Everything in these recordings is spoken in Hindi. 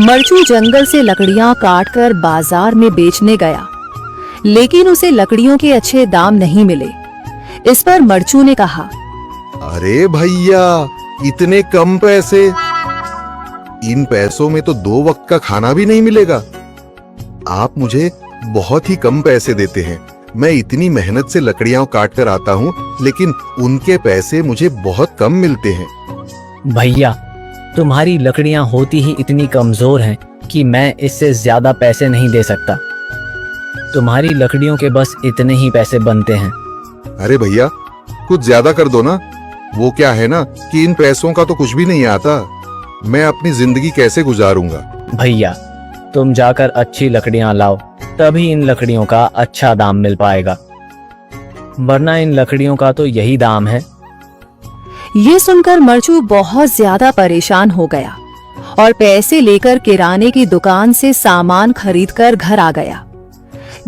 मरचू जंगल से लकड़ियां काटकर बाजार में बेचने गया, लेकिन उसे लकड़ियों के अच्छे दाम नहीं मिले। इस पर मरचू ने कहा, अरे भैया, इतने कम पैसे? इन पैसों में तो 2 वक्त का खाना भी नहीं मिलेगा। आप मुझे बहुत ही कम पैसे देते हैं। मैं इतनी मेहनत से लकड़ियां काट कर आता हूँ, लेकिन उनके पैसे मुझे बहुत कम मिलते हैं। भैया, तुम्हारी लकड़ियां होती ही इतनी कमजोर हैं कि मैं इससे ज्यादा पैसे नहीं दे सकता। तुम्हारी लकड़ियों के बस इतने ही पैसे बनते हैं। अरे भैया, कुछ ज्यादा कर दो ना। वो क्या है ना कि इन पैसों का तो कुछ भी नहीं आता। मैं अपनी जिंदगी कैसे गुजारूंगा? भैया, तुम जाकर अच्छी लकड़ियां लाओ, तभी इन लकड़ियों का अच्छा दाम मिल पाएगा, वरना इन लकड़ियों का तो यही दाम है। ये सुनकर मरचू बहुत ज्यादा परेशान हो गया और पैसे लेकर किराने की दुकान से सामान खरीदकर घर आ गया।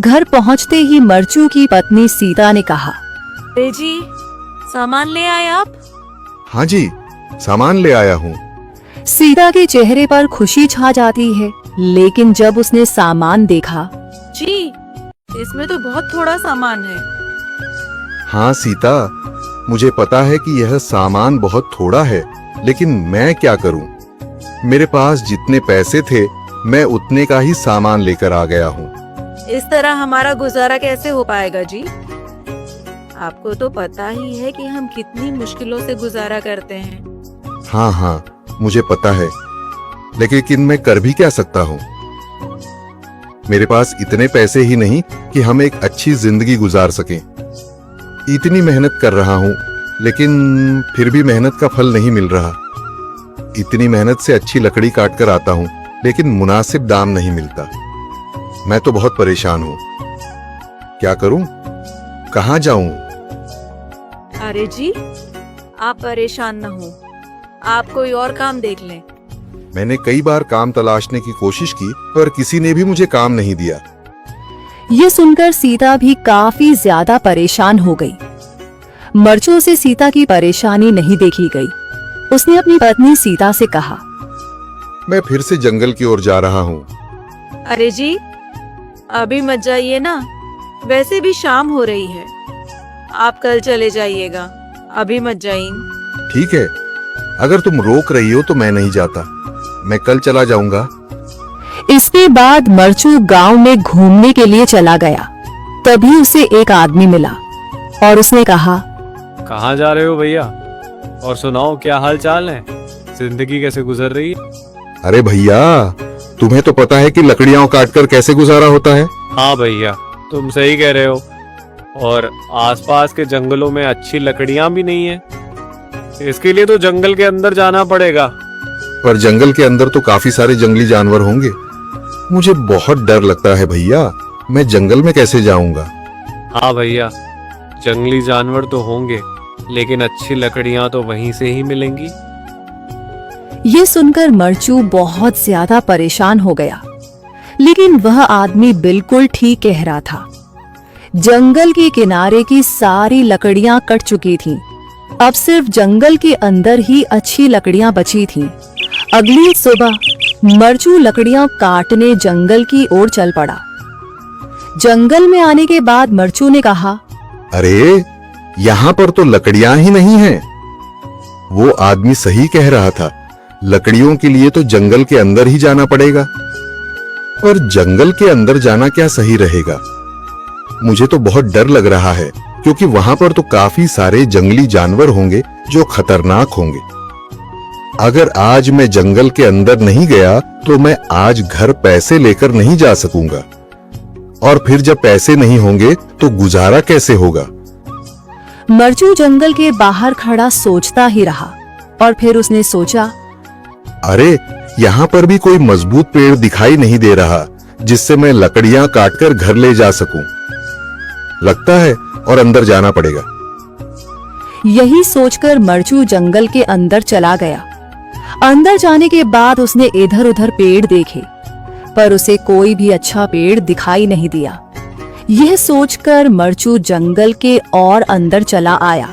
घर पहुंचते ही मरचू की पत्नी सीता ने कहा, अरे जी, सामान ले आए आप? हाँ जी, सामान ले आया हूँ। सीता के चेहरे पर खुशी छा जाती है, लेकिन जब उसने सामान देखा, जी, इसमें तो बहुत थोड़ा सामान है। हाँ सीता, मुझे पता है कि यह सामान बहुत थोड़ा है, लेकिन मैं क्या करूं? मेरे पास जितने पैसे थे, मैं उतने का ही सामान लेकर आ गया हूँ। इस तरह हमारा गुजारा कैसे हो पाएगा जी? आपको तो पता ही है कि हम कितनी मुश्किलों से गुजारा करते हैं। हाँ, मुझे पता है, लेकिन मैं कर भी क्या सकता हूँ? मेरे पास इतने पैसे ही नहीं कि हम एक अच्छी जिंदगी गुजार सकें। इतनी मेहनत कर रहा हूँ, लेकिन फिर भी मेहनत का फल नहीं मिल रहा। इतनी मेहनत से अच्छी लकड़ी काट कर आता हूँ, लेकिन मुनासिब दाम नहीं मिलता। मैं तो बहुत परेशान हूँ। क्या करूँ? कहाँ जाऊँ? अरे जी, आप परेशान न हो, आप कोई और काम देख लें। मैंने कई बार काम तलाशने की कोशिश की, पर किसी ने भी मुझे काम नहीं दिया। ये सुनकर सीता भी काफी ज्यादा परेशान हो गई। मरचू से सीता की परेशानी नहीं देखी गई। उसने अपनी पत्नी सीता से कहा, मैं फिर से जंगल की ओर जा रहा हूँ। अरे जी, अभी मत जाइए ना, वैसे भी शाम हो रही है। आप कल चले जाइएगा, अभी मत जाइए। ठीक है, अगर तुम रोक रही हो तो मैं नहीं जाता। मैं कल चला जाऊंगा। इसके बाद मरचू गांव में घूमने के लिए चला गया। तभी उसे एक आदमी मिला और उसने कहा, कहाँ जा रहे हो भैया? और सुनाओ, क्या हाल चाल है? जिंदगी कैसे गुजर रही है? अरे भैया, तुम्हें तो पता है कि लकड़ियां काटकर कैसे गुजारा होता है। हाँ भैया, तुम सही कह रहे हो। और आसपास के जंगलों में अच्छी लकड़ियां भी नहीं है। इसके लिए तो जंगल के अंदर जाना पड़ेगा। पर जंगल के अंदर तो काफी सारे जंगली जानवर होंगे। मुझे बहुत डर लगता है भैया, मैं जंगल में कैसे जाऊंगा? हाँ भैया, जंगली जानवर तो होंगे, लेकिन अच्छी लकड़ियां तो वहीं से ही मिलेंगी। ये सुनकर मरचू बहुत ज्यादा परेशान हो गया, लेकिन वह आदमी बिल्कुल ठीक कह रहा था। जंगल के किनारे की सारी लकड़ियां कट चुकी थीं। अब सिर्फ जंगल के अंदर ही अच्छी लकड़ियां बची थीं। अगली सुबह मरचू लकड़ियां काटने जंगल की ओर चल पड़ा। जंगल में आने के बाद मरचू ने कहा, अरे, यहाँ पर तो लकड़ियां ही नहीं हैं। वो आदमी सही कह रहा था, लकड़ियों के लिए तो जंगल के अंदर ही जाना पड़ेगा। और जंगल के अंदर जाना क्या सही रहेगा? मुझे तो बहुत डर लग रहा है, क्योंकि वहां पर तो काफी सारे जंगली जानवर होंगे जो खतरनाक होंगे। अगर आज मैं जंगल के अंदर नहीं गया तो मैं आज घर पैसे लेकर नहीं जा सकूंगा, और फिर जब पैसे नहीं होंगे तो गुजारा कैसे होगा? मरचू जंगल के बाहर खड़ा सोचता ही रहा और फिर उसने सोचा, अरे, यहाँ पर भी कोई मजबूत पेड़ दिखाई नहीं दे रहा जिससे मैं लकड़ियां काटकर घर ले जा सकूं। लगता है और अंदर जाना पड़ेगा। यही सोचकर मरचू जंगल के अंदर चला गया। अंदर जाने के बाद उसने इधर उधर पेड़ देखे, पर उसे कोई भी अच्छा पेड़ दिखाई नहीं दिया। यह सोचकर मरचू जंगल के और अंदर चला आया।